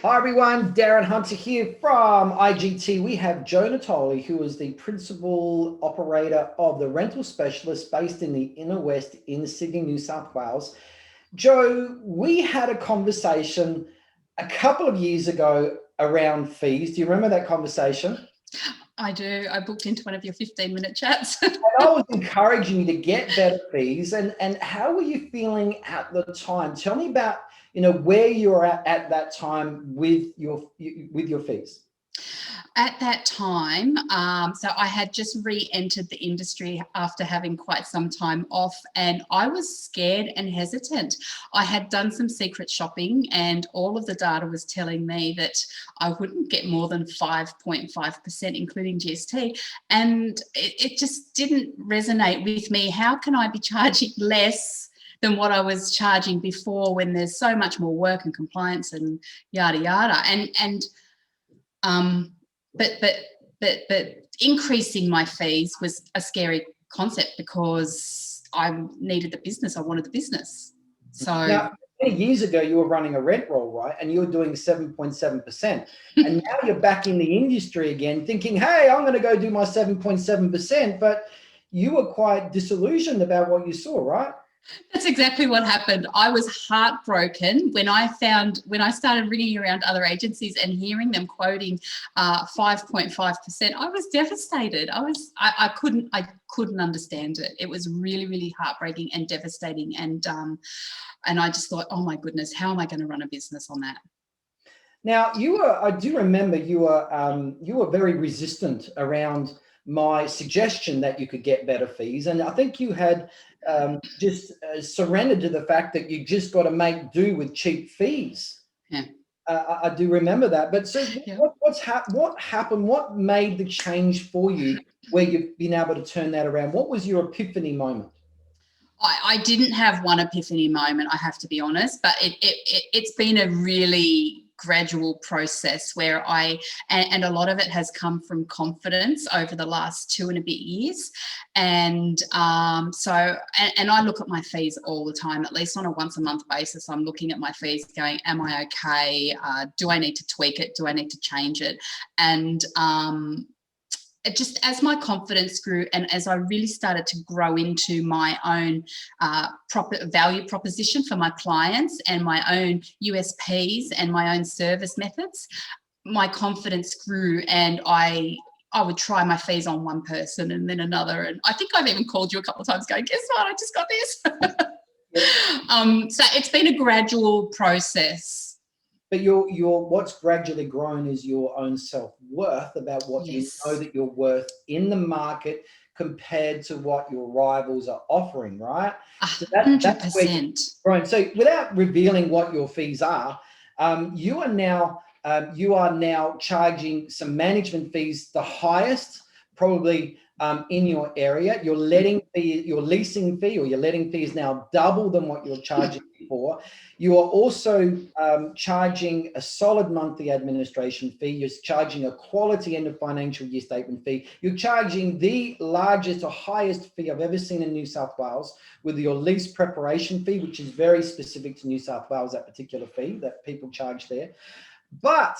Hi everyone, Darren Hunter here from IGT. We have Joe Natoli, who is the principal operator of the rental specialist based in the Inner West in Sydney, New South Wales. Joe, we had a conversation a couple of years ago around fees. Do you remember that conversation? I do. I booked into one of your 15-minute chats. And I was encouraging you to get better fees. And how were you feeling at the time? Tell me about, where you were at that time with your fees. At that time, so I had just re-entered the industry after having quite some time off, and I was scared and hesitant. I had done some secret shopping, and all of the data was telling me that I wouldn't get more than 5.5%, including GST, and it just didn't resonate with me. How can I be charging less than what I was charging before when there's so much more work and compliance and yada yada? Um, but increasing my fees was a scary concept because I needed the business. I wanted the business. So Now, many years ago, you were running a rent roll, right? And you were doing 7.7%. And now you're back in the industry again thinking, hey, I'm going to go do my 7.7%. But you were quite disillusioned about what you saw, right? that's exactly what happened. I was heartbroken when I started ringing around other agencies and hearing them quoting 5.5%. I was devastated. I couldn't understand it. It was really, really heartbreaking and devastating. And I just thought, oh my goodness, how am I going to run a business on that? Now, I do remember you were very resistant around my suggestion that you could get better fees. And I think you had just surrendered to the fact that you just got to make do with cheap fees. Yeah. I do remember that. But so Yeah. what happened? What made the change for you where you've been able to turn that around? What was your epiphany moment? I didn't have one epiphany moment, I have to be honest, but it's been a really gradual process where and a lot of it has come from confidence over the last 2 and a bit years. And I look at my fees all the time, at least on a once a month basis. I'm looking at my fees going, am I okay? Do I need to tweak it? Do I need to change it? And it just, as my confidence grew and as I really started to grow into my own proper value proposition for my clients and my own USPs and my own service methods, my confidence grew, and I would try my fees on one person and then another. And I think I've even called you a couple of times going, guess what, I just got this. So it's been a gradual process. But what's gradually grown is your own self-worth about what Yes. you know that you're worth in the market compared to what your rivals are offering, right? So that's where you've 100%. grown. So without revealing what your fees are, you are now charging some management fees, the highest probably in your area. Your leasing fee or your letting fee is now double than what you're charging before. You are also charging a solid monthly administration fee. You're charging a quality end of financial year statement fee. You're charging the largest or highest fee I've ever seen in New South Wales with your lease preparation fee, which is very specific to New South Wales, that particular fee that people charge there. But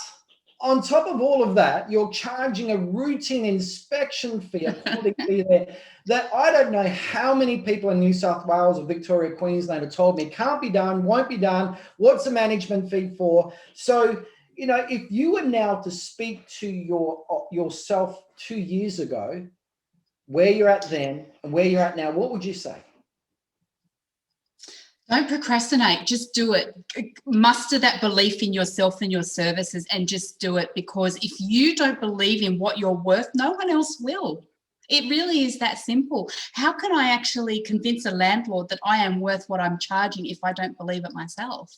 on top of all of that, you're charging a routine inspection fee, a quality fee there that I don't know how many people in New South Wales or Victoria, Queensland have told me can't be done, won't be done. What's the management fee for? So, if you were now to speak to yourself 2 years ago, where you're at then and where you're at now, what would you say? Don't procrastinate, just do it. Muster that belief in yourself and your services and just do it, because if you don't believe in what you're worth, no one else will. It really is that simple. How can I actually convince a landlord that I am worth what I'm charging if I don't believe it myself?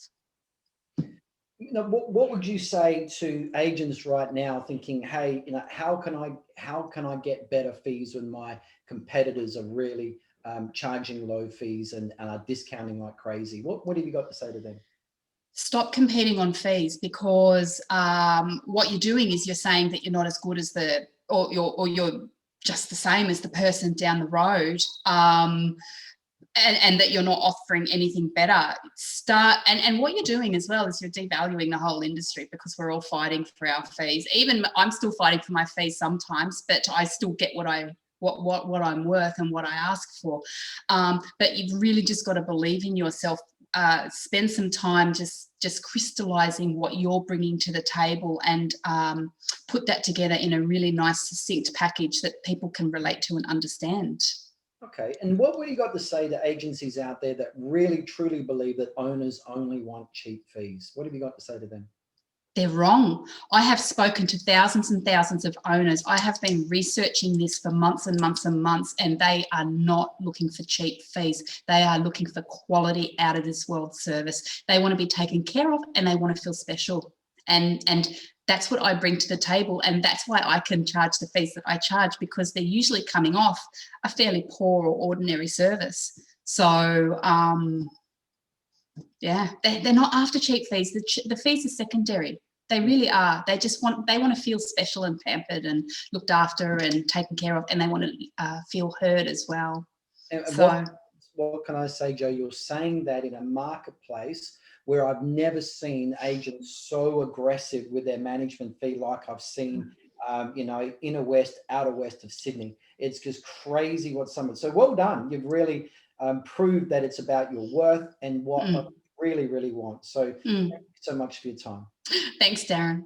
What would you say to agents right now thinking, hey, how can I get better fees when my competitors are really charging low fees and are discounting like crazy? What have you got to say to them? Stop competing on fees, because what you're doing is you're saying that you're not as good as or you're just the same as the person down the road. and that you're not offering anything better. Start, and what you're doing as well is you're devaluing the whole industry, because we're all fighting for our fees. Even I'm still fighting for my fees sometimes, but I still get what I'm worth and what I ask for. But you've really just got to believe in yourself. Spend some time just crystallizing what you're bringing to the table, and put that together in a really nice, succinct package that people can relate to and understand. Okay. And what have you got to say to agencies out there that really truly believe that owners only want cheap fees? What have you got to say to them? They're wrong. I have spoken to thousands and thousands of owners. I have been researching this for months and months and months, and they are not looking for cheap fees. They are looking for quality, out of this world service. They want to be taken care of, and they want to feel special. And that's what I bring to the table, and that's why I can charge the fees that I charge, because they're usually coming off a fairly poor or ordinary service. So yeah, they're not after cheap fees. The fees are secondary. They really are. They want to feel special and pampered and looked after and taken care of, and they want to feel heard as well. And So what can I say, Jo? You're saying that in a marketplace where I've never seen agents so aggressive with their management fee like I've seen, inner west, outer west of Sydney. It's just crazy what someone. So well done. You've really proved that it's about your worth and what I really, really want. So thank you so much for your time. Thanks, Darren.